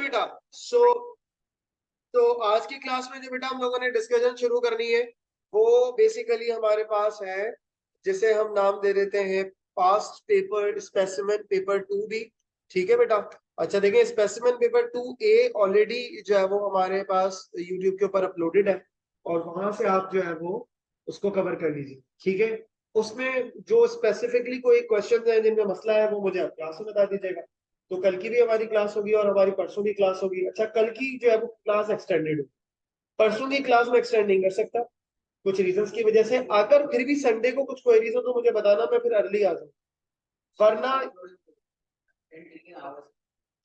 बेटा। तो आज की क्लास में जो बेटा हम लोगों ने डिस्कशन शुरू करनी है वो बेसिकली हमारे पास है, जिसे हम नाम दे देते हैं past paper specimen paper 2B। ठीक है बेटा। अच्छा देखिए, स्पेसिमेन पेपर 2A ऑलरेडी जो है वो हमारे पास यूट्यूब के ऊपर अपलोडेड है और वहां से आप जो है वो उसको कवर कर लीजिए। ठीक है। उसमें जो स्पेसिफिकली कोई क्वेश्चन है जिनमें मसला है वो मुझे आप क्लास में बता दीजिएगा। तो कल की भी हमारी क्लास होगी और हमारी परसों की क्लास होगी। अच्छा, कल की जो है वो क्लास एक्सटेंडेड होगी, परसों की क्लास में एक्सटेंड नहीं कर सकता कुछ रीजंस की वजह से। अगर फिर भी संडे को कुछ क्वेरीज हो तो मुझे बताना, मैं फिर अर्ली आ जाऊँ, वरना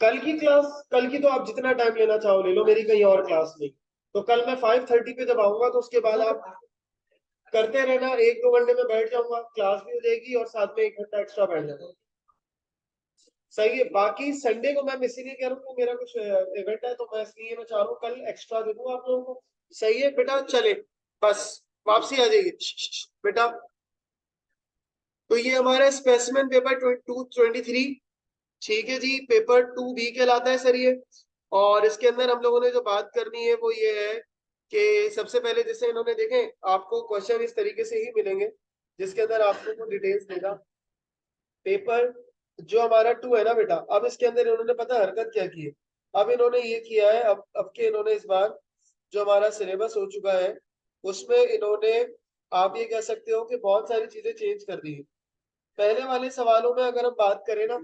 कल की तो आप जितना टाइम लेना चाहो ले लो, मेरी कहीं और क्लास नहीं। तो कल मैं 5:30 पे जब आऊंगा तो उसके बाद आप करते रहना, 1-2 घंटे में बैठ जाऊंगा, क्लास भी हो जाएगी और साथ में 1 घंटा एक्स्ट्रा बैठ जाऊंगा। सही है। बाकी संडे को मैं मिस ही नहीं करूंगा, मेरा कुछ इवेंट है तो मैं इसलिए मैं चाह रहा हूँ कल एक्स्ट्रा दे दूंगा आप लोगों को। सही है बेटा, चले बस वापसी आ जाएगी बेटा। तो ये हमारा स्पेसिमेन पेपर 223। ठीक है जी, पेपर 2B कहलाता है सर ये। और इसके अंदर हम लोगों ने जो बात करनी है वो ये है कि सबसे पहले जैसे इन्होंने देखें, आपको क्वेश्चन इस तरीके से ही मिलेंगे जिसके अंदर आपको डिटेल्स देगा। पेपर जो हमारा 2 है ना बेटा, अब इसके अंदर इन्होंने पता हरकत क्या की है। अब इन्होंने ये किया है, अब के इन्होंने इस बार जो हमारा सिलेबस हो चुका है उसमें इन्होंने, आप ये कह सकते हो कि बहुत सारी चीजें चेंज कर दी है। पहले वाले सवालों में अगर हम बात करें ना,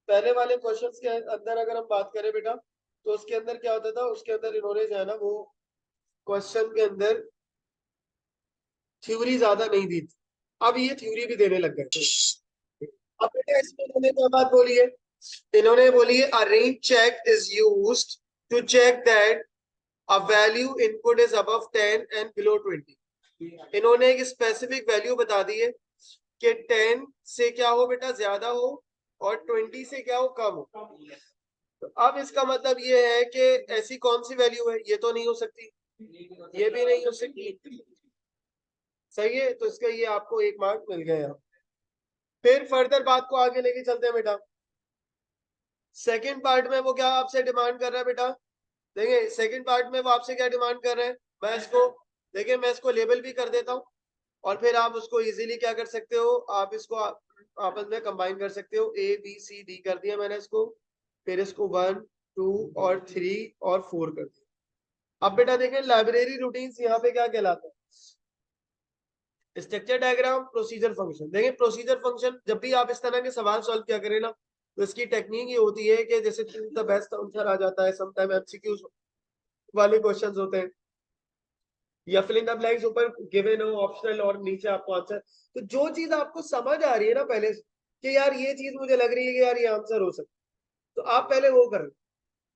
पहले वाले क्वेश्चंस के अंदर अगर हम बात करें बेटा, तो उसके अंदर क्या होता था, उसके अंदर इन्होंने जो है ना वो क्वेश्चन के अंदर थ्योरी ज्यादा नहीं दी थी। अब ये थ्योरी भी देने लग गए। अब बेटा इसमें इन्होंने क्या बात बोली है, इन्होंने बोली है a range check is used to check that a value input is above 10 and below 20। इन्होंने एक स्पेसिफिक वैल्यू बता दी है कि 10 से क्या हो बेटा ज्यादा हो और 20 से क्या हो कम हो। तो अब इसका मतलब ये है कि ऐसी कौन सी वैल्यू है, ये तो नहीं हो सकती, ये भी नहीं हो सकती। सही है, तो इसका ये आपको 1 मार्क मिल गया। फिर फर्दर बात को आगे लेके चलते हैं बेटा। सेकंड पार्ट में वो क्या आपसे डिमांड कर रहा है बेटा, देखिए सेकंड पार्ट में वो आपसे क्या डिमांड कर रहे हैं। मैं इसको, देखिए मैं इसको लेबल भी कर देता हूँ और फिर आप उसको इजीली क्या कर सकते हो, आप इसको आपस में कंबाइन कर सकते हो। ABCD कर दिया मैंने इसको, फिर इसको 1 2 और 3 और 4 कर दिया। अब बेटा देखें लाइब्रेरी रूटीन्स यहाँ पे क्या कहलाता है, स्ट्रक्चर डायग्राम, प्रोसीजर फंक्शन। देखिए प्रोसीजर फंक्शन जब भी आप इस तरह के सवाल सॉल्व किया करें ना, तो इसकी टेक्निक ये होती है कि जैसे चूज द बेस्ट आंसर आ जाता है, समटाइम MCQs वाले क्वेश्चंस होते हैं, या फिल इन द ब्लैंक्स ऊपर गिवन हो ऑप्शनल और नीचे आपको आंसर। तो जो चीज आपको समझ आ रही है ना पहले से, कि यार ये चीज मुझे लग रही है कि यार ये आंसर हो सकता है, तो आप पहले वो करें।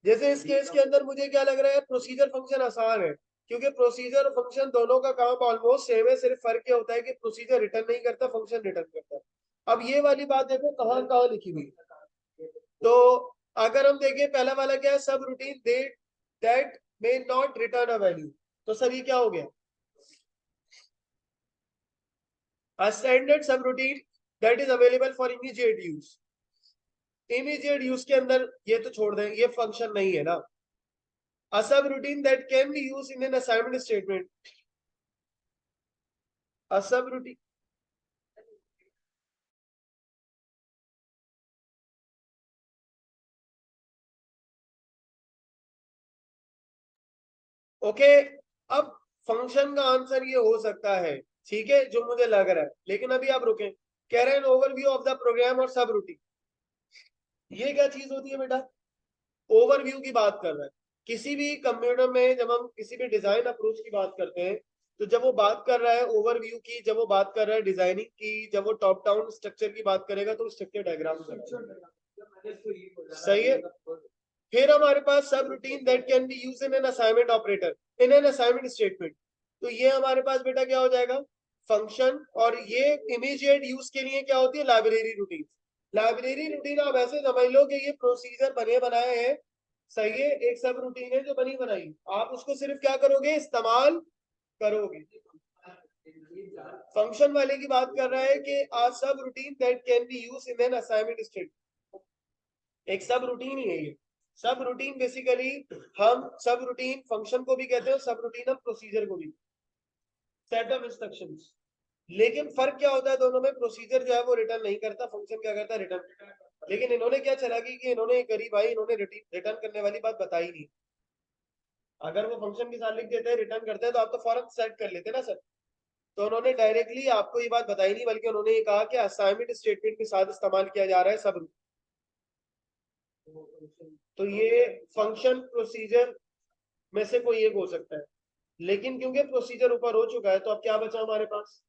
जैसे इस केस के अंदर मुझे क्या लग रहा है, प्रोसीजर फंक्शन आसान है, क्योंकि प्रोसीजर और फंक्शन दोनों का काम ऑलमोस्ट सेम है, सिर्फ फर्क ये होता है कि प्रोसीजर रिटर्न नहीं करता, फंक्शन रिटर्न करता है। अब ये वाली बात देखो कहाँ कहाँ लिखी हुई है। तो अगर हम देखें पहला वाला क्या है, सब routine they that may not return a value. तो सर ये क्या हो गया, a standard subroutine that is available for immediate use। Immediate use के अंदर ये तो छोड़ दें, ये फंक्शन नहीं है ना। a subroutine that can be used in an assignment statement। a subroutine, okay. अब फंक्शन का आंसर ये हो सकता है, ठीक है, जो मुझे लग रहा है, लेकिन अभी आप रुकें। कह रहे हैं ओवरव्यू ऑफ द प्रोग्राम और सब रूटीन। ये क्या चीज होती है बेटा, ओवरव्यू की बात कर रहा है। किसी भी कंप्यूटर में जब हम किसी भी डिजाइन अप्रोच की बात करते हैं, तो जब वो बात कर रहा है ओवरव्यू की, जब वो बात कर रहा है डिजाइनिंग की, जब वो टॉप डाउन स्ट्रक्चर की बात करेगा तो स्ट्रक्चर डायग्राम सही है। फिर हमारे पास सब routine that can be use in an assignment operator, in an assignment statement. तो ये हमारे पास बेटा क्या हो जाएगा, फंक्शन। और ये इमीडिएट यूज के लिए क्या होती है, लाइब्रेरी रूटीन। लाइब्रेरी रूटीन आप ऐसे समझ लो कि ये प्रोसीजर बने बनाए हैं, सही है, एक सब रूटीन है जो बनी बनाई, आप उसको सिर्फ क्या करोगे, इस्तेमाल करोगे। फंक्शन वाले की बात कर रहा है कि आ सब routine that can be use in an assignment statement. एक सब रूटीन ही है ये। सब रूटीन बेसिकली हम सब रूटीन फंक्शन को भी कहते हैं, सब रूटीन हम प्रोसीजर को भी, सेट ऑफ इंस्ट्रक्शंस। लेकिन फर्क क्या होता है दोनों में, प्रोसीजर जो है वो रिटर्न नहीं करता, फंक्शन क्या करता है, रिटर्न। लेकिन इन्होंने क्या चला कि इन्होंने करी भाई, इन्होंने रिटर्न करने वाली बात बताई नहीं। अगर वो फंक्शन के साथ लिख देते हैं रिटर्न करते हैं तो आप तो फौरन सेट कर लेते ना सर। तो उन्होंने डायरेक्टली आपको ये बात बताई नहीं, बल्कि उन्होंने ये कहा कि असाइनमेंट स्टेटमेंट के साथ इस्तेमाल किया जा रहा है सब। तो ये फंक्शन प्रोसीजर में से कोई एक हो सकता है। लेकिन क्योंकि प्रोसीजर ऊपर हो चुका है तो अब क्या बचा हमारे पास,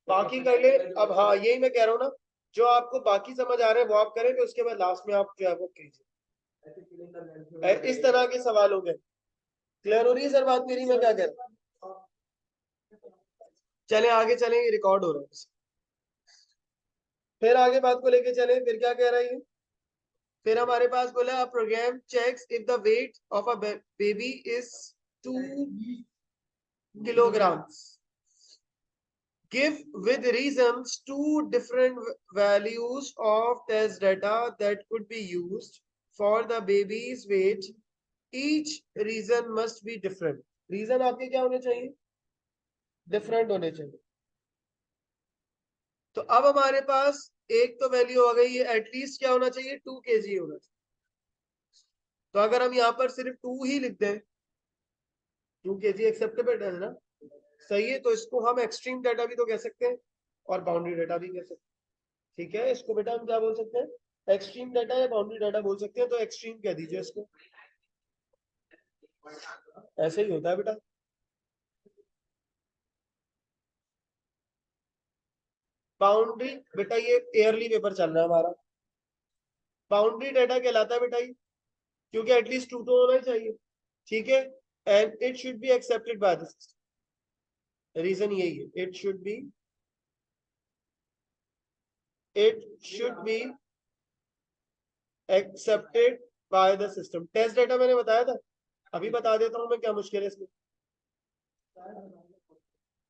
बाकी कर ले। अब हाँ यही मैं कह रहा हूँ ना, जो आपको बाकी समझ आ रहे हैं वो आप करेंगे, उसके बाद लास्ट में आप जो है वो कीजिए। इस तरह के सवाल हो गए। क्लियर हो रही है सर बात मेरी, मैं क्या कह रहा हूँ। चले आगे चले, रिकॉर्ड हो रहा है। फिर आगे बात को लेके चले, फिर क्या कह रहा है ये। फिर हमारे पास बोला program checks if the weight of a baby is 2 kilograms. Give with reasons two different values of test data that could be used for the baby's weight. Each reason must be different. Reason आपके क्या होने चाहिए, different होने चाहिए। तो अब हमारे पास एक तो वैल्यू आ गई है, एटलीस्ट क्या होना चाहिए, 2 kg होना चाहिए। तो अगर हम यहाँ पर सिर्फ 2 ही लिख दें, 2 kg एक्सेप्टेबल है ना, सही है। तो इसको हम एक्सट्रीम डाटा भी तो कह सकते हैं और बाउंड्री डाटा भी कह सकते हैं। ठीक है, इसको बेटा हम क्या बोल सकते हैं, एक्सट्रीम डाटा या बाउंड्री डाटा बोल सकते हैं। तो एक्सट्रीम कह दीजिए इसको, ऐसे ही होता है बेटा। बाउंड्री बेटा ये ईयरली पेपर चल रहा है हमारा, बाउंड्री डाटा कहलाता है बेटा ये, क्योंकि एटलीस्ट 2 तो होना ही चाहिए। ठीक है, and it should be accepted by the system. Reason यही है, it should be accepted by the system. Test data मैंने बताया था, अभी बता देता हूं मैं, क्या मुश्किल है इसमें।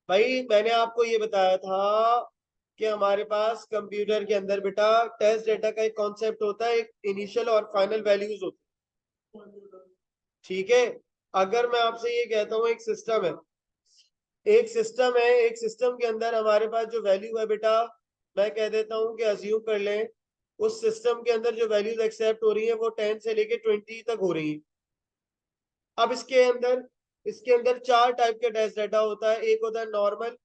भाई मैंने आपको ये बताया था कि हमारे पास कंप्यूटर के अंदर बेटा टेस्ट डाटा का एक कॉन्सेप्ट होता है, एक इनिशियल और फाइनल वैल्यूज होती है। ठीक है, अगर मैं आपसे ये कहता हूँ एक सिस्टम है, एक सिस्टम के अंदर हमारे पास जो वैल्यू है बेटा, मैं कह देता हूँ कि अज्यूम कर लें उस सिस्टम के अंदर जो वैल्यूज एक्सेप्ट हो रही है वो 10 से लेके 20 तक हो रही है। अब इसके अंदर 4 टाइप के टेस्ट डाटा होता है। एक होता है नॉर्मल,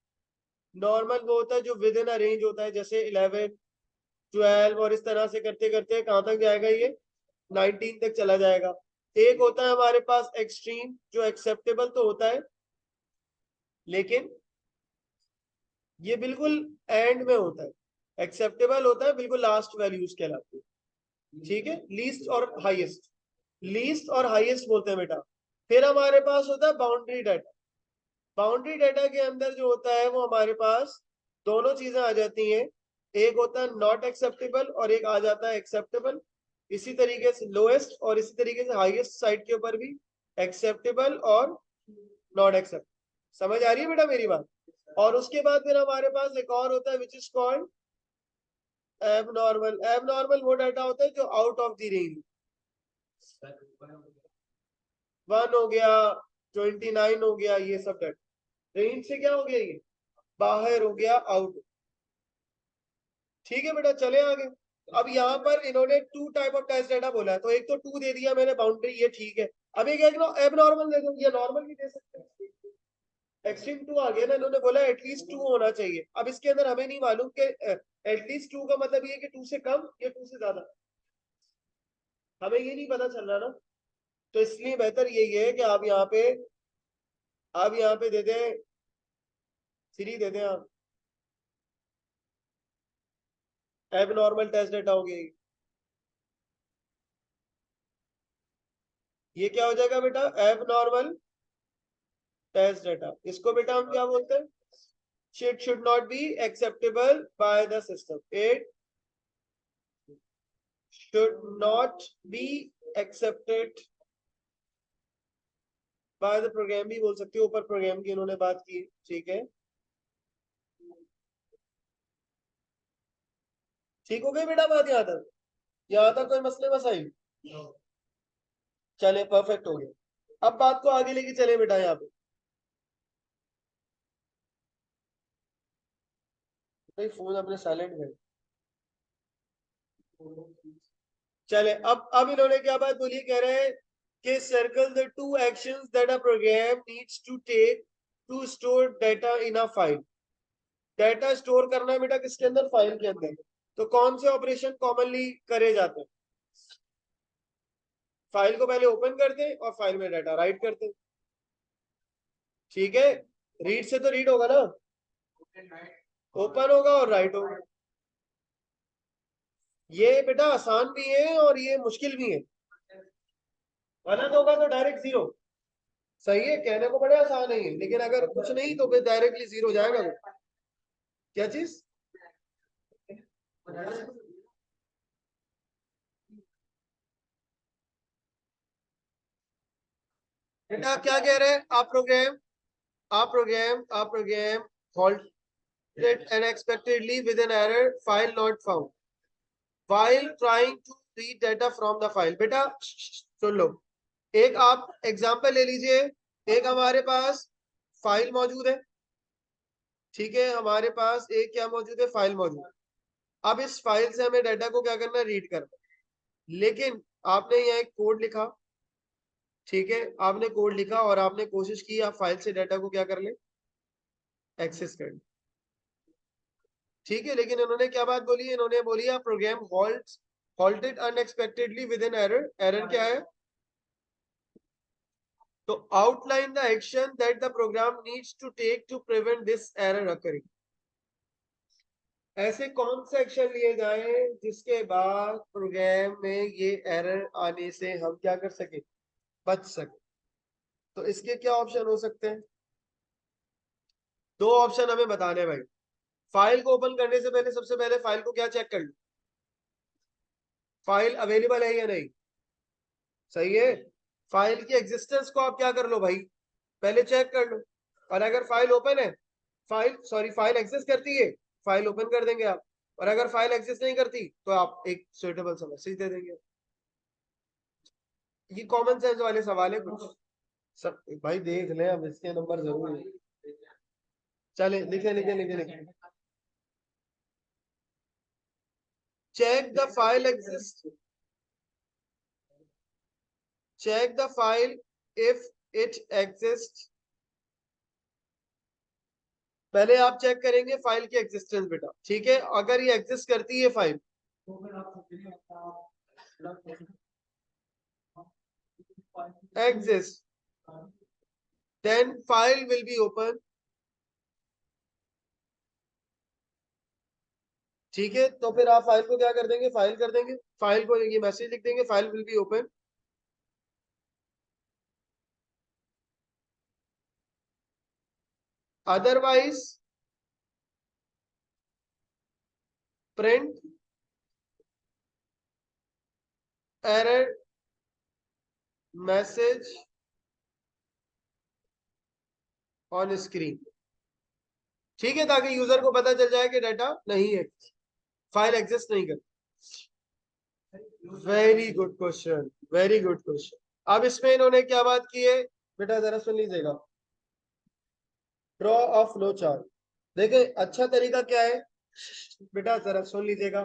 नॉर्मल वो होता है जो विद इन अ रेंज होता है, जैसे 11 12 और इस तरह से करते करते कहाँ तक जाएगा ये, 19 तक चला जाएगा। एक होता है हमारे पास एक्सट्रीम, जो एक्सेप्टेबल तो होता है लेकिन ये बिल्कुल एंड में होता है, एक्सेप्टेबल होता है बिल्कुल लास्ट वैल्यूज कहलाती है। ठीक है, लीस्ट और हाईएस्ट, लीस्ट और हाईएस्ट बोलते हैं बेटा। फिर हमारे पास होता है बाउंड्री डाटा। बाउंड्री डाटा के अंदर जो होता है वो हमारे पास दोनों चीजें आ जाती हैं, एक होता है नॉट एक्सेप्टेबल और एक आ जाता है एक्सेप्टेबल। इसी तरीके से लोएस्ट और इसी तरीके से हाईएस्ट साइड के ऊपर भी एक्सेप्टेबल और नॉट एक्सेप्ट। समझ आ रही है बेटा मेरी बात। और उसके बाद फिर हमारे पास एक और होता है which is called abnormal. Abnormal वो डाटा होता है जो आउट ऑफ द रेंज, 1 हो गया, 29 हो गया, ये सब डाटा रेंज से क्या हो गया, ये बाहर हो गया, आउट। ठीक है बेटा, चले आगे। अब यहाँ पर इन्होंने 2 टाइप ऑफ टेस्ट डाटा बोला है, तो एक तो 2 दे दिया मैंने बाउंड्री, ये ठीक है। अब एक एबनॉर्मल दे दो, ये नॉर्मल भी दे सकते हैं। एक्सट्रीम 2 आ गया ना, इन्होंने बोला एटलीस्ट 2 होना चाहिए। अब इसके अंदर हमें नहीं मालूम कि एटलीस्ट 2 का मतलब ये कि 2 से कम या 2 से ज्यादा, हमें ये नहीं पता चल रहा ना। तो इसलिए बेहतर यही है कि आप यहाँ पे दे दें 3 दे दें आप, एबनॉर्मल टेस्ट डाटा हो गई। ये क्या हो जाएगा बेटा, एबनॉर्मल टेस्ट डाटा। इसको बेटा हम क्या बोलते हैं, it should not be acceptable by the system. It should not be accepted by the program भी बोल सकते हो, ऊपर प्रोग्राम की इन्होंने बात की। ठीक है, ठीक हो गई बेटा बात? यहाँ तक कोई मसले मसाइल? चले परफेक्ट हो गया। अब बात को आगे लेके चले बेटा। यहाँ पे भाई फोन अपने साइलेंट में। चले अब इन्होंने क्या बात बोली, कह रहे हैं कि circle the two actions that a program needs to take to store data in a file. Data store करना है बेटा किसके अंदर? फाइल के अंदर। तो कौन से ऑपरेशन कॉमनली करे जाते हैं? फाइल को पहले ओपन करते हैं और फाइल में डाटा राइट करते हैं। ठीक है, रीड से तो रीड होगा ना, ओपन होगा और राइट होगा। ये बेटा आसान भी है और ये मुश्किल भी है। गलत होगा तो डायरेक्ट जीरो। सही है, कहने को बड़े आसान है ये, लेकिन अगर कुछ नहीं तो फिर डायरेक्टली जीरो जाएगा। क्या चीज? बेटा क्या कह रहे हैं? आप programme halted unexpectedly with an error, file not found while trying to read data from the file। बेटा सुन लो, एक आप एग्जांपल ले लीजिए। एक हमारे पास फाइल मौजूद है, ठीक है, हमारे पास एक क्या मौजूद है? फाइल मौजूद है। अब इस फाइल से हमें डाटा को क्या करना है? रीड करना है। लेकिन आपने यहाँ एक कोड लिखा, ठीक है, आपने कोड लिखा और आपने कोशिश की आप फाइल से डाटा को क्या कर ले? एक्सेस कर ले। ठीक है, लेकिन इन्होंने क्या बात बोली? इन्होंने बोली program halted unexpectedly with an error। Error क्या है? तो outline the action that the program needs to take to prevent this error occurring। ऐसे कौन से एक्शन लिए जाएं जिसके बाद प्रोग्राम में ये एरर आने से हम क्या कर सके? बच सके। तो इसके क्या ऑप्शन हो सकते हैं? दो ऑप्शन हमें बताने भाई। फाइल को ओपन करने से पहले सबसे पहले फाइल को क्या चेक कर लो? फाइल अवेलेबल है या नहीं? सही है, फाइल की एग्जिस्टेंस को आप क्या कर लो भाई? पहले चेक कर लो। और अगर फाइल ओपन है, फाइल एग्जिस्ट करती है, फाइल ओपन कर देंगे आप। और अगर फाइल एग्जिस्ट नहीं करती तो आप एक सुइटेबल सा मैसेज दे देंगे। ये कॉमन सेंस वाले सवाल है कुछ। सब भाई देख ले, अब इसके नंबर जरूर है। चले लिखे लिखे लिखे लिखे। Check the file exist, check the file if it exists। पहले आप चेक करेंगे फाइल की एग्जिस्टेंस बेटा, ठीक है। अगर ये एग्जिस्ट करती है file, exist, then file will be open. ठीक है, तो फिर आप फाइल को क्या कर देंगे? फाइल कर देंगे, फाइल को ये मैसेज लिख देंगे, file will be open. Otherwise print error message on screen. ठीक है, ताकि यूजर को पता चल जाए कि डाटा नहीं है, फाइल एग्जिस्ट नहीं कर। Very good question, very good question. अब इसमें इन्होंने क्या बात की है बेटा? जरा सुन लीजिएगा। Draw a flow chart. देखिए अच्छा तरीका क्या है बेटा, जरा सुन लीजिएगा।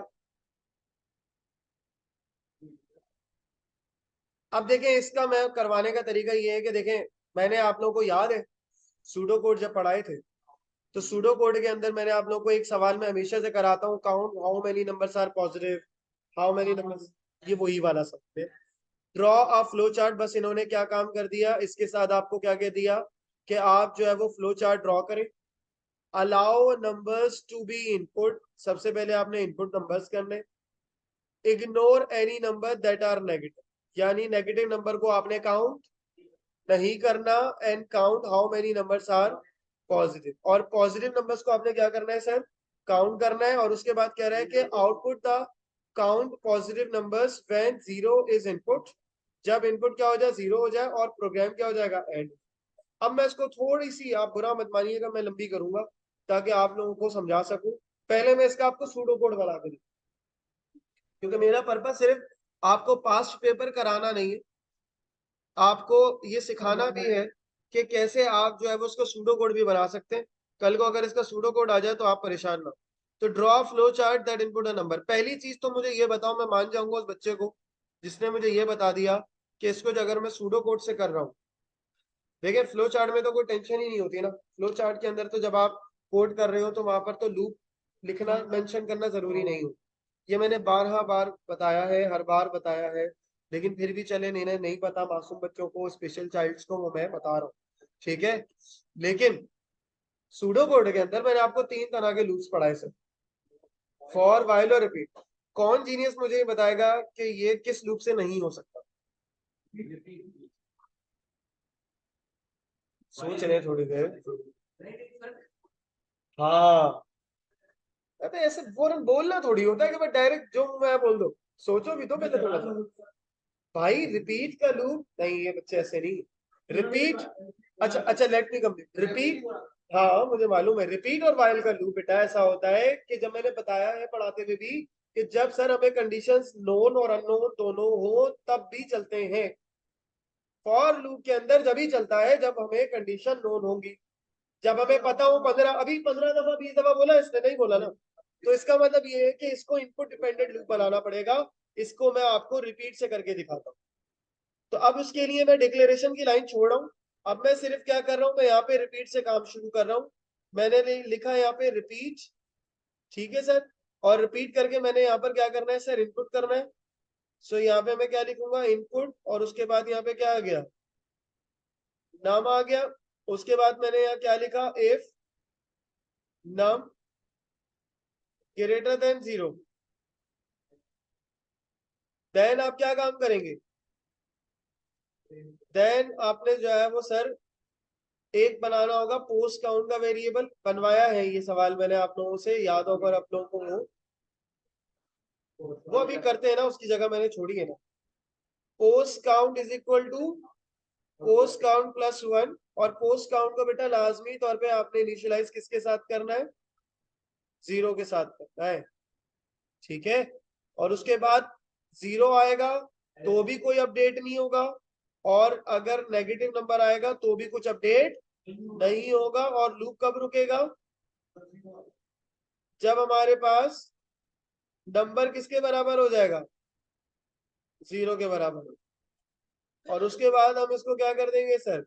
अब देखें, इसका मैं करवाने का तरीका ये है कि देखें, मैंने आप लोगों को याद है सूडो कोड जब पढ़ाए थे, तो सूडो कोड के अंदर मैंने आप लोगों को एक सवाल में हमेशा से कराता हूँ, count how many numbers are positive, how many numbers, ये वही वाला सब। ड्रॉ अ फ्लो चार्ट, बस इन्होंने क्या काम कर दिया, इसके साथ आपको क्या कह दिया कि आप जो है वो फ्लो चार्ट ड्रॉ करें। Allow numbers to be input, सबसे पहले आपने इनपुट नंबर्स करने। Ignore any number that are negative, यानी नेगेटिव नंबर को आपने काउंट नहीं करना। And count how many numbers are positive, और पॉजिटिव नंबर्स को आपने क्या करना है सर? काउंट करना है। और उसके बाद कह रहा है कि output the count positive numbers when zero is input, जब इनपुट क्या हो जाए? जीरो हो जाए, और प्रोग्राम क्या हो जाएगा? एंड। अब मैं इसको थोड़ी सी, आप बुरा मत मानिएगा, मैं लंबी करूंगा ताकि आप लोगों को समझा सकूं। पहले मैं इसका आपको सूडो कोड बना के दूं। क्योंकि मेरा पर्पस सिर्फ आपको पास्ट पेपर कराना नहीं है, आपको ये सिखाना भी है कि कैसे आप जो है वो उसको सूडो कोड भी बना सकते हैं। कल को अगर इसका सूडो कोड आ जाए तो आप परेशान ना हो। तो draw flow chart that input a number. पहली चीज तो मुझे ये बताओ, मैं मान जाऊंगा उस बच्चे को जिसने मुझे ये बता दिया कि इसको जो अगर मैं सूडो कोड से कर रहा हूँ। देखिए फ्लो चार्ट में तो कोई टेंशन ही नहीं होती ना। फ्लो चार्ट के अंदर तो जब आप कोड कर रहे हो तो वहां पर तो लूप लिखना मेंशन करना जरूरी नहीं हो। ये मैंने बारहा बार बताया है, हर बार बताया है, लेकिन फिर भी चले इन्हें नहीं पता, मासूम बच्चों को, स्पेशल चाइल्ड्स को वो मैं बता रहा हूँ। ठीक है, लेकिन सूडो कोड के अंदर मैंने आपको 3 तरह के लूप्स पढ़ाए सर, फॉर, व्हाइल और रिपीट। कौन जीनियस मुझे ये बताएगा कि ये किस लूप से नहीं हो सकता? सोच रहे थोड़ी देर। हाँ, अबे ऐसे फौरन बोलना थोड़ी होता है कि मैं डायरेक्ट जो मैं बोल दो। सोचो भी तो पहले थोड़ा सा। भाई रिपीट का लूप नहीं, ये बच्चे ऐसे नहीं। रिपीट, अच्छा अच्छा, लेट मी कंप्लीट। रिपीट, हाँ मुझे मालूम है। रिपीट और वाइल का लूप बेटा ऐसा होता है कि जब मैंने बताया है पढ़ाते हुए भी कि जब सर हमें कंडीशंस नोन और अननोन दोनों हो तब भी चलते हैं। फॉर लूप के अंदर जब ही चलता है जब हमें कंडीशन नोन होंगी। जब हमें पता हो 15, अभी 15 दफा 20 दफा बोला इसने, नहीं बोला ना। तो इसका मतलब ये है कि इसको इनपुट डिपेंडेंट लूप बनाना पड़ेगा। इसको मैं आपको रिपीट से करके दिखाता हूँ। तो अब उसके लिए मैं डिक्लेरेशन की लाइन छोड़ रहा हूँ। अब मैं सिर्फ क्या कर रहा हूँ, मैं यहाँ पे रिपीट से काम शुरू कर रहा हूँ। मैंने लिखा है यहाँ पे रिपीट, ठीक है सर। और रिपीट करके मैंने यहाँ पर क्या करना है सर, इनपुट करना है। सो यहाँ पे मैं क्या लिखूंगा, इनपुट, और उसके बाद यहाँ पे क्या आ गया, नाम आ गया। उसके बाद मैंने यहाँ क्या लिखा, if num greater than 0, then आप क्या काम करेंगे, देन आपने जो है वो सर एक बनाना होगा पोस्ट काउंट का वेरिएबल। बनवाया है ये सवाल मैंने आप लोगों से, याद होकर आप लोगों को वो अभी करते हैं ना, उसकी जगह मैंने छोड़ी है ना। Post count is equal to post count plus 1। और पोस्ट काउंट को बेटा लाजमी तौर पे आपने इनिशियलाइज किसके साथ करना है, 0 के साथ करना है, ठीक है। और उसके बाद 0 आएगा तो भी कोई अपडेट नहीं होगा, और अगर नेगेटिव नंबर आएगा तो भी कुछ अपडेट नहीं होगा। और लूप कब रुकेगा, जब हमारे पास नंबर किसके बराबर हो जाएगा, 0 के बराबर। और उसके बाद हम इसको क्या कर देंगे सर,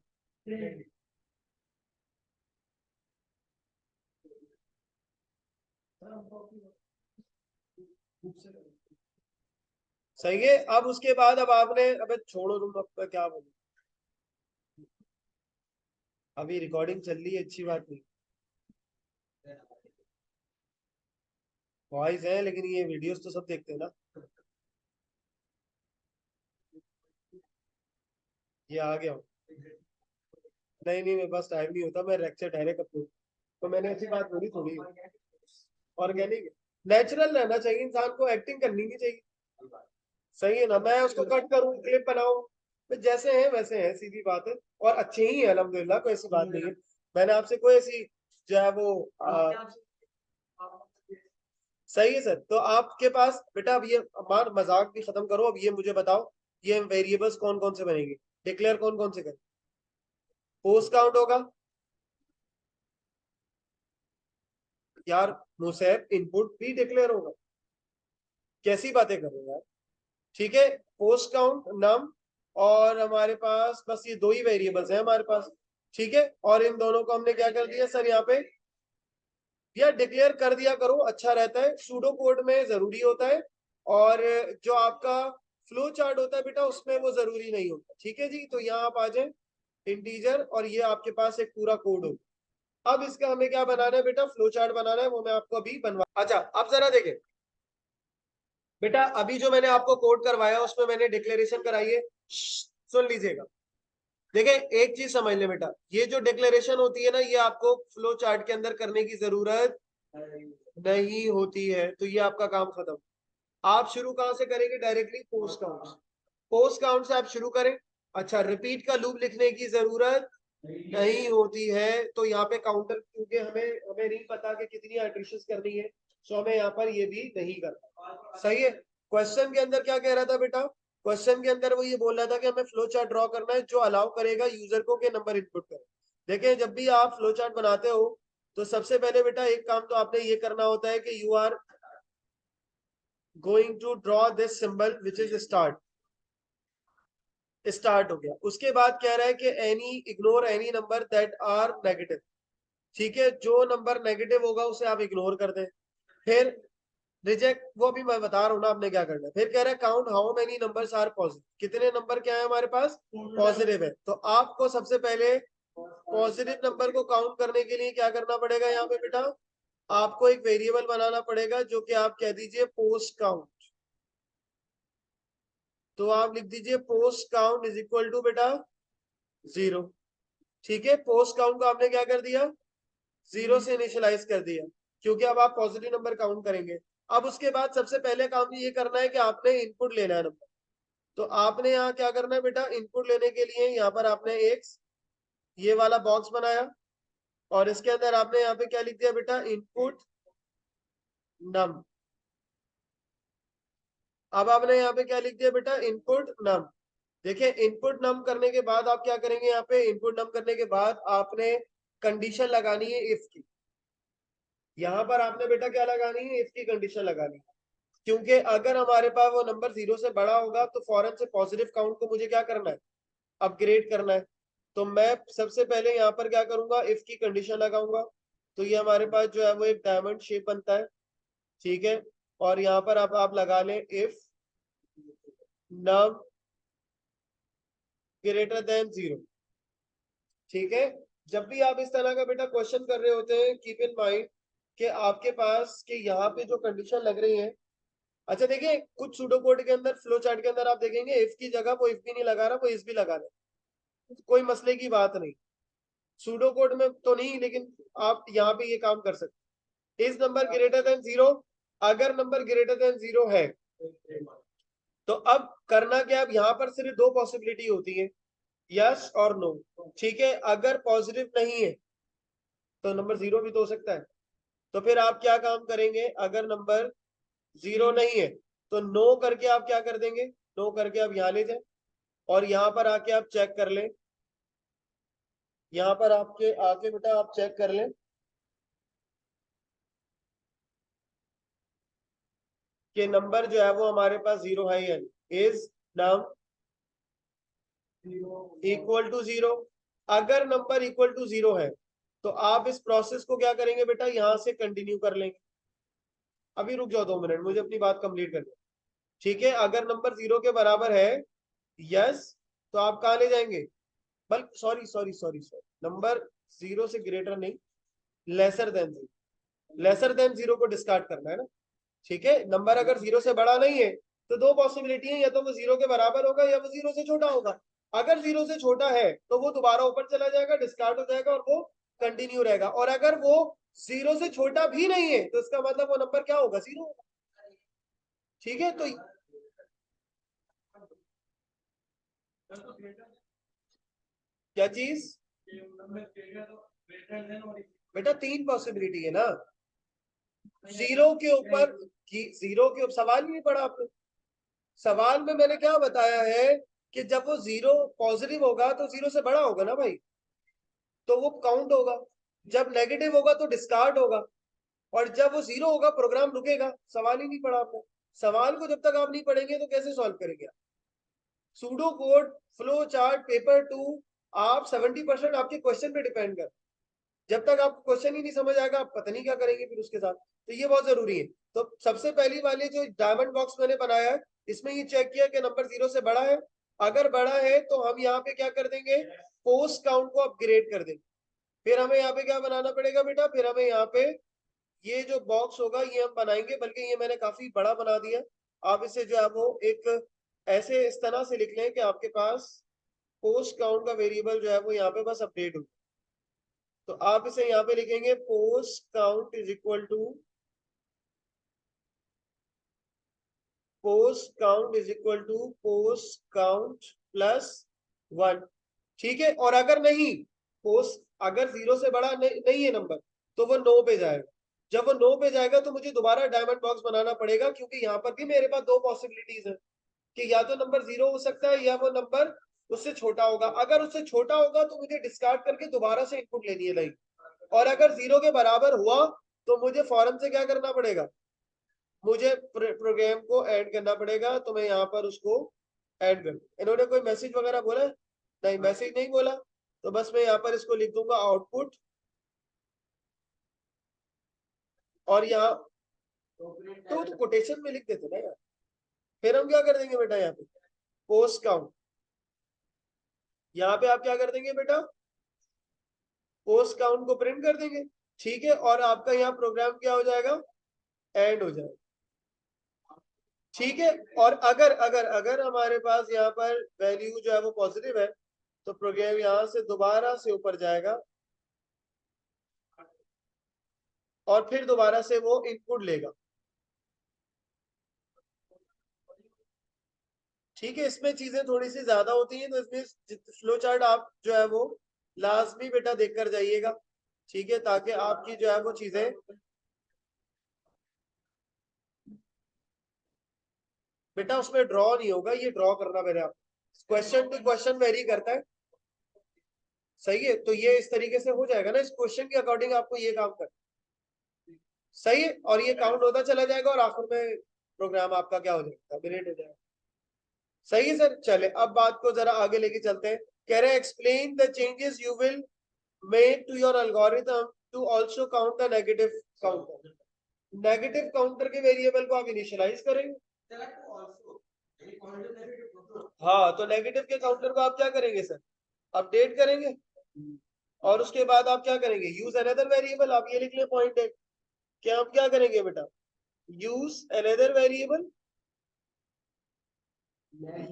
सही है। अब उसके बाद अब आपने, अबे छोड़ो तुम, अब क्या बोलूं, अभी रिकॉर्डिंग चल रही है, अच्छी बात नहीं। वॉइस है लेकिन ये वीडियोस तो सब देखते हैं ना। ये आ गया हूँ। नहीं नहीं, मेरे पास टाइम नहीं होता, मैं लेक्चर डायरेक्ट अपलोड, तो मैंने ऐसी बात बोली थोड़ी। ऑर्गेनिक, नेचुरल रहना चाहिए इंसान को, एक्टिंग करनी नहीं चाहिए। सही है ना, मैं उसको कट करूं, क्लिप बनाऊं, तो जैसे हैं वैसे हैं, सीधी बात है। और अच्छे ही है अल्हम्दुलिल्लाह, कोई ऐसी बात नहीं है। मैंने आपसे कोई ऐसी जो है वो सही है सर। तो आपके पास बेटा अब ये मार मजाक भी खत्म करो, अब ये मुझे बताओ, ये वेरिएबल्स कौन कौन से बनेंगे, डिक्लेयर कौन कौन से करें। पोस्ट काउंट होगा यार, मुसैब इनपुट भी डिक्लेयर होगा, कैसी बातें कर रहे हो यार। ठीक है, पोस्ट काउंट नम, और हमारे पास बस ये दो ही वेरिएबल्स हैं हमारे पास। ठीक है, और इन दोनों को हमने क्या कर दिया सर यहाँ पे, या डिक्लेयर कर दिया करो, अच्छा रहता है, सूडो कोड में जरूरी होता है। और जो आपका फ्लो चार्ट होता है बेटा उसमें वो जरूरी नहीं होता। ठीक है जी, तो यहाँ आप आ जाए इंटीजर, और ये आपके पास एक पूरा कोड हो। अब इसका हमें क्या बनाना है बेटा, फ्लो चार्ट बनाना है, वो मैं आपको अभी बनवा। अच्छा अब जरा देखें बेटा, अभी जो मैंने आपको कोड करवाया उसमें मैंने डिक्लेरेशन कराई है, सुन लीजिएगा। देखिए एक चीज समझ ले बेटा, ये जो डिक्लेरेशन होती है ना, ये आपको फ्लो चार्ट के अंदर करने की जरूरत नहीं होती है, तो ये आपका काम खत्म। आप शुरू कहां से करेंगे, directly post count, post count से आप शुरू करें। अच्छा, रिपीट का लूप लिखने की जरूरत नहीं होती है, तो यहाँ पे काउंटर, क्योंकि हमें हमें नहीं पता कि कितनी आर्टिशंस करनी है, सो हमें यहाँ पर ये भी नहीं करना। सही है। क्वेश्चन के अंदर क्या कह रहा था बेटा, क्वेश्चन के अंदर वो ये बोल रहा था कि हमें फ्लो चार्ट ड्रॉ करना है जो अलाउ करेगा यूजर को के नंबर इनपुट करें। देखिए जब भी आप फ्लो चार्ट बनाते हो तो सबसे पहले बेटा एक काम तो आपने ये करना होता है कि you are going to draw this symbol which is start. Start हो गया, उसके बाद कह रहा है कि any ignore any number that are negative. ठीक है, जो नंबर नेगेटिव होगा उसे आप इग्नोर कर दें। फिर रिजेक्ट, वो भी मैं बता रहा हूँ ना आपने क्या करना है। फिर कह रहा है count how many numbers are positive, कितने नंबर क्या है हमारे पास पॉजिटिव है। तो आपको सबसे पहले पॉजिटिव नंबर को काउंट करने के लिए क्या करना पड़ेगा, यहाँ पे बेटा आपको एक वेरिएबल बनाना पड़ेगा जो कि आप कह दीजिए पोस्ट काउंट। तो आप लिख दीजिए post count is equal to बेटा 0। ठीक है, पोस्ट काउंट को आपने क्या कर दिया, 0 से इनिशियलाइज कर दिया, क्योंकि अब आप पॉजिटिव नंबर काउंट करेंगे। अब उसके बाद सबसे पहले काम ये करना है कि आपने इनपुट लेना है नंबर। तो आपने यहाँ क्या करना है बेटा, इनपुट लेने के लिए यहाँ पर आपने एक ये वाला बॉक्स बनाया और इसके अंदर आपने यहाँ पे क्या लिख दिया बेटा, इनपुट नम। अब आपने यहाँ पे क्या लिख दिया बेटा, इनपुट नम। देखिए इनपुट नम करने के बाद आप क्या करेंगे, यहाँ पे इनपुट नम करने के बाद आपने कंडीशन लगानी है इफ की। यहाँ पर आपने बेटा क्या लगानी है, इफ की कंडीशन लगानी है, क्योंकि अगर हमारे पास वो नंबर 0 से बड़ा होगा तो फौरन से पॉजिटिव काउंट को मुझे क्या करना है, अपग्रेड करना है। तो मैं सबसे पहले यहाँ पर क्या करूंगा, इफ की कंडीशन लगाऊंगा। तो ये हमारे पास जो है वो एक डायमंड शेप बनता है। ठीक है, और यहाँ पर आप लगा लें इफ नम ग्रेटर देन 0। ठीक है, जब भी आप इस तरह का बेटा क्वेश्चन कर रहे होते हैं कीप इन माइंड कि आपके पास कि यहाँ पे जो कंडीशन लग रही है। अच्छा देखिए कुछ सूडो कोड के अंदर फ्लो चार्ट के अंदर आप देखेंगे इफ की जगह वो इफ भी नहीं लगा रहा, वो इस भी लगा रहा, कोई मसले की बात नहीं। सूडो कोड में तो नहीं, लेकिन आप यहाँ पे ये काम कर सकते। इस नंबर ग्रेटर देन 0, अगर नंबर ग्रेटर देन 0 है तो अब करना क्या, अब यहाँ पर सिर्फ दो पॉसिबिलिटी होती है, यस और नो। ठीक है, अगर पॉजिटिव नहीं है तो नंबर 0 भी तो हो सकता है। तो फिर आप क्या काम करेंगे, अगर नंबर 0 नहीं है तो नो करके आप क्या कर देंगे, नो करके आप यहाँ ले जाए और यहाँ पर आके आप चेक कर लें। यहाँ पर आपके आके बेटा आप चेक कर लें कि नंबर जो है वो हमारे पास 0 है या नहीं। Is num equal to 0। अगर नंबर इक्वल टू 0 है तो आप इस प्रोसेस को क्या करेंगे बेटा, यहां से कंटिन्यू कर लेंगे। अभी रुक जाओ 2 मिनट, मुझे अपनी बात कंप्लीट करनी है। ठीक है, अगर नंबर 0 के बराबर है यस, तो आप कहाँ ले जाएंगे, बल्कि sorry sorry sorry sorry, number 0 से ग्रेटर नहीं, लेसर देन 0। लेसर देन 0 को डिस्कार्ड करना है ना। ठीक है, नंबर अगर 0 से बड़ा नहीं है तो दो पॉसिबिलिटी है, या तो वो 0 के बराबर होगा या वो 0 से छोटा होगा। अगर 0 से छोटा है तो वो दोबारा ऊपर चला जाएगा, डिस्कार्ड हो जाएगा और वो कंटिन्यू रहेगा। और अगर वो 0 से छोटा भी नहीं है तो इसका मतलब वो नंबर क्या होगा, 0 होगा। ठीक है, तो क्या चीज, बेटा 3 पॉसिबिलिटी है ना। 0 के ऊपर, 0 के ऊपर सवाल ही नहीं पड़ा आपने। सवाल में मैंने क्या बताया है कि जब वो 0 पॉजिटिव होगा तो 0 से बड़ा होगा ना भाई, तो वो काउंट होगा। जब नेगेटिव होगा तो डिस्कार्ड होगा, और जब वो 0 होगा प्रोग्राम रुकेगा। सवाल ही नहीं पढ़ा आपने। सवाल को जब तक आप नहीं पढ़ेंगे तो कैसे सॉल्व करेंगे आप। Pseudo code, flow chart, paper 2, आप 70% आपके क्वेश्चन पे डिपेंड कर। जब तक आपको क्वेश्चन ही नहीं समझ आएगा आप पता नहीं क्या करेंगे फिर उसके साथ। तो ये बहुत जरूरी है। तो सबसे पहली वाली जो डायमंड बॉक्स मैंने बनाया है इसमें ये चेक किया कि नंबर 0 से बड़ा है। अगर बड़ा है तो हम यहाँ पे क्या कर देंगे, पोस्ट काउंट को अपग्रेड कर देंगे। फिर हमें यहाँ पे क्या बनाना पड़ेगा बेटा, फिर हमें यहाँ पे ये जो बॉक्स होगा ये हम बनाएंगे, बल्कि ये मैंने काफी बड़ा बना दिया। आप इसे जो है वो एक ऐसे इस तरह से लिख लें कि आपके पास पोस्ट काउंट का वेरिएबल जो है वो यहाँ पे बस अपडेट हो। तो आप इसे यहाँ पे लिखेंगे post count is equal to, post count is equal to post count plus 1। ठीक है, और अगर नहीं, पोस्ट अगर 0 से बड़ा नहीं है नंबर तो वो 9 पे जाएगा। जब वो 9 पे जाएगा तो मुझे दोबारा डायमंड बॉक्स बनाना पड़ेगा, क्योंकि यहाँ पर भी मेरे पास दो पॉसिबिलिटीज है कि या तो नंबर 0 हो सकता है या वो नंबर उससे छोटा होगा। अगर उससे छोटा होगा तो मुझे डिस्कार्ड करके दोबारा से इनपुट लेनी है लाइन, और अगर 0 के बराबर हुआ तो मुझे फौरन से क्या करना पड़ेगा, मुझे प्रोग्राम को ऐड करना पड़ेगा। तो मैं यहाँ पर उसको ऐड कर, इन्होंने कोई मैसेज वगैरह बोला नहीं, मैसेज नहीं बोला, तो बस मैं यहाँ पर इसको लिख दूंगा आउटपुट, और यहाँ तो कोटेशन में लिख देते ना यार। फिर हम क्या कर देंगे बेटा, यहाँ पे पोस्ट काउंट, यहाँ पे आप क्या कर देंगे बेटा, पोस्ट काउंट को प्रिंट कर देंगे, ठीक है। और आपका यहाँ प्रोग्राम क्या हो जाएगा, एंड हो जाएगा, ठीक है। और अगर अगर अगर हमारे पास यहाँ पर वैल्यू जो है वो पॉजिटिव है, तो प्रोग्राम यहाँ से दोबारा से ऊपर जाएगा और फिर दोबारा से वो इनपुट लेगा, ठीक है। इसमें चीजें थोड़ी सी ज्यादा होती हैं, तो इसमें फ्लो चार्ट आप जो है वो लाजमी बेटा देख कर जाइएगा, ठीक है, ताकि आपकी जो है वो चीजें, बेटा उसमें ड्रॉ नहीं होगा, ये ड्रॉ करना मेरे आप, क्वेश्चन टू क्वेश्चन वेरी करता है, सही है। तो ये इस तरीके से हो जाएगा ना, इस क्वेश्चन के अकॉर्डिंग आपको ये काम कर, सही है। और ये काउंट होता चला जाएगा और आखिर में प्रोग्राम आपका क्या हो जाएगा, मिनट हो जाएगा, सही है सर। चले अब बात को जरा आगे लेके चलते हैं। कह रहे हैं explain the changes you will make to your algorithm to also count the negative counter. Negative counter के वेरिएबल को आप इनिशियलाइज करेंगे, हाँ, तो नेगेटिव के काउंटर को आप क्या करेंगे सर, अपडेट करेंगे, और उसके बाद आप क्या करेंगे, यूज अनदर वेरिएबल, आप ये लिख ले पॉइंट है, क्या हम क्या करेंगे बेटा, use another variable,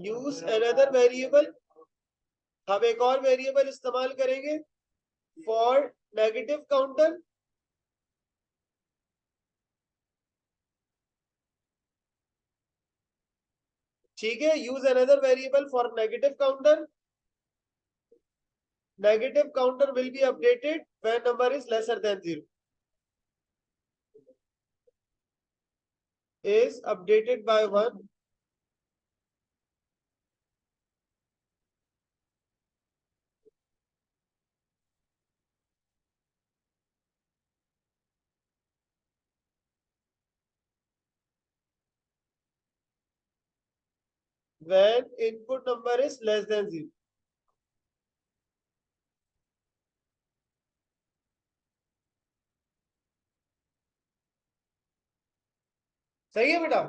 use another variable, हम एक और वेरिएबल इस्तेमाल करेंगे फॉर नेगेटिव काउंटर, ठीक है। Use another variable for negative counter, negative counter will be updated when number is lesser than 0, is updated by 1 when input number is less than 0, सही है बेटा।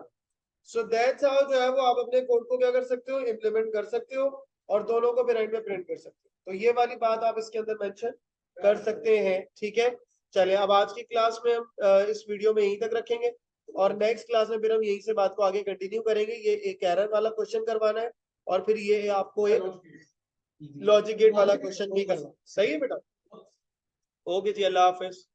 सो दैट्स हाउ जो है वो आप अपने कोड को क्या कर सकते हो, इम्प्लीमेंट कर सकते हो, और दोनों को फिर एंड में प्रिंट कर सकते हो। तो ये वाली बात आप इसके अंदर मेंशन कर सकते हैं, ठीक है। चलिए अब आज की क्लास में हम इस वीडियो में यहीं तक रखेंगे, और नेक्स्ट क्लास में फिर हम यहीं से बात को आगे कंटिन्यू करेंगे। ये एक एरर वाला क्वेश्चन करवाना है, और फिर ये आपको एक लॉजिक गेट वाला क्वेश्चन भी करना, सही है बेटा। ओके जी, अल्लाह हाफिज।